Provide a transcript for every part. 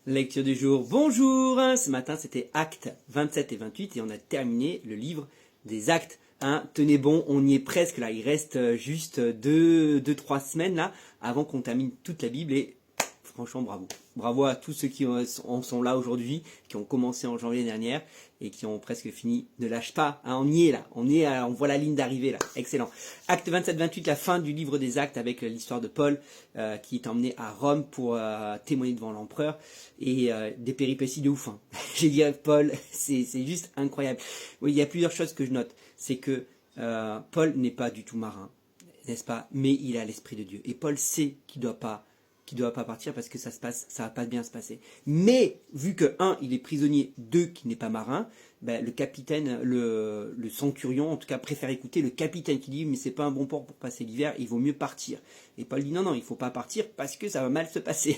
Lecture du jour, bonjour. Ce matin c'était Actes 27 et 28 et on a terminé le livre des Actes. Tenez bon, on y est presque là, il reste juste 2-3 semaines là avant qu'on termine toute la Bible et franchement bravo. Bravo à tous ceux qui en sont là aujourd'hui, qui ont commencé en janvier dernière et qui ont presque fini. Ne lâche pas, on y est là, on voit la ligne d'arrivée là, excellent. Acte 27-28, la fin du livre des Actes avec l'histoire de Paul qui est emmené à Rome pour témoigner devant l'empereur et des péripéties de ouf. J'ai dit à Paul, c'est juste incroyable. Oui, il y a plusieurs choses que je note, c'est que Paul n'est pas du tout marin, n'est-ce pas? Mais il a l'esprit de Dieu et Paul sait qu'il doit pas partir parce que ça va pas bien se passer. Mais vu que il est prisonnier, 2 qui n'est pas marin, ben, le capitaine, le centurion en tout cas préfère écouter le capitaine qui dit mais c'est pas un bon port pour passer l'hiver, il vaut mieux partir. Et Paul dit non, il faut pas partir parce que ça va mal se passer.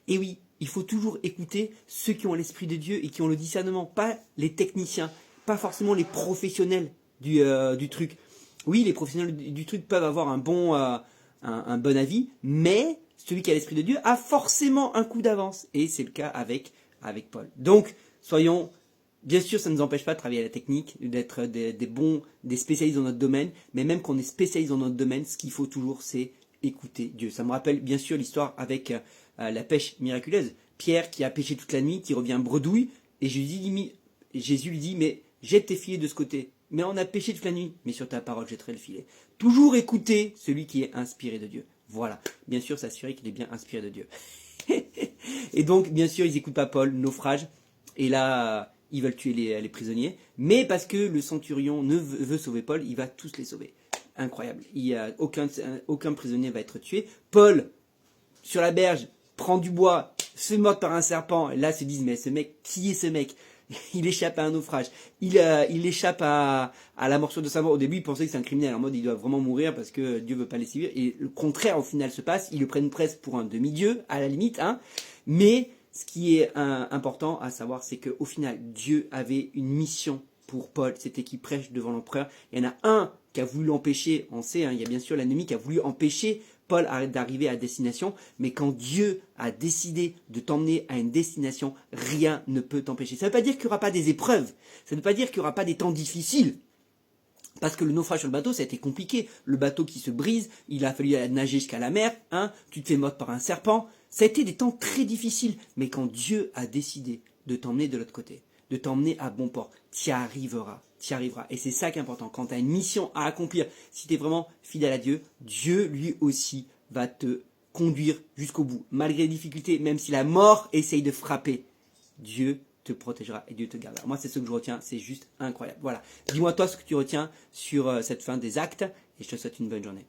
Et oui, il faut toujours écouter ceux qui ont l'esprit de Dieu et qui ont le discernement, pas les techniciens, pas forcément les professionnels du truc. Oui, les professionnels du truc peuvent avoir un bon avis, mais celui qui a l'esprit de Dieu a forcément un coup d'avance. Et c'est le cas avec Paul. Donc, soyons, bien sûr, ça ne nous empêche pas de travailler à la technique, d'être des spécialistes dans notre domaine, mais même qu'on est spécialiste dans notre domaine, ce qu'il faut toujours, c'est écouter Dieu. Ça me rappelle bien sûr l'histoire avec la pêche miraculeuse. Pierre qui a pêché toute la nuit, qui revient bredouille, et Jésus lui dit, mais jette tes filets de ce côté. Mais on a pêché toute la nuit, mais sur ta parole, jetterai le filet. Toujours écouter celui qui est inspiré de Dieu. Voilà. Bien sûr, s'assurer qu'il est bien inspiré de Dieu. Et donc, bien sûr, ils n'écoutent pas Paul, naufrage. Et là, ils veulent tuer les prisonniers. Mais parce que le centurion ne veut sauver Paul, il va tous les sauver. Incroyable. Il y a aucun prisonnier va être tué. Paul, sur la berge, prend du bois, se moque par un serpent. Et là, se disent, mais ce mec, qui est ce mec? Il échappe à un naufrage. Il échappe à la morsure de sa mort. Au début, il pensait que c'est un criminel. En mode, il doit vraiment mourir parce que Dieu veut pas les suivre. Et le contraire, au final, se passe. Ils le prennent presque pour un demi-dieu, à la limite. Mais ce qui est important à savoir, c'est qu'au final, Dieu avait une mission pour Paul. C'était qu'il prêche devant l'empereur. Il y en a un qui a voulu l'empêcher. On sait, il y a bien sûr l'ennemi qui a voulu empêcher Paul d'arriver à destination, mais quand Dieu a décidé de t'emmener à une destination, rien ne peut t'empêcher. Ça ne veut pas dire qu'il n'y aura pas des épreuves, ça ne veut pas dire qu'il n'y aura pas des temps difficiles, parce que le naufrage sur le bateau, ça a été compliqué. Le bateau qui se brise, il a fallu nager jusqu'à la mer, tu te fais mordre par un serpent. Ça a été des temps très difficiles, mais quand Dieu a décidé de t'emmener de l'autre côté, de t'emmener à bon port, tu y arriveras. Et c'est ça qui est important. Quand tu as une mission à accomplir, si tu es vraiment fidèle à Dieu, Dieu lui aussi va te conduire jusqu'au bout. Malgré les difficultés, même si la mort essaye de frapper, Dieu te protégera et Dieu te gardera. Moi, c'est ce que je retiens, c'est juste incroyable. Voilà. Dis-moi toi ce que tu retiens sur cette fin des actes et je te souhaite une bonne journée.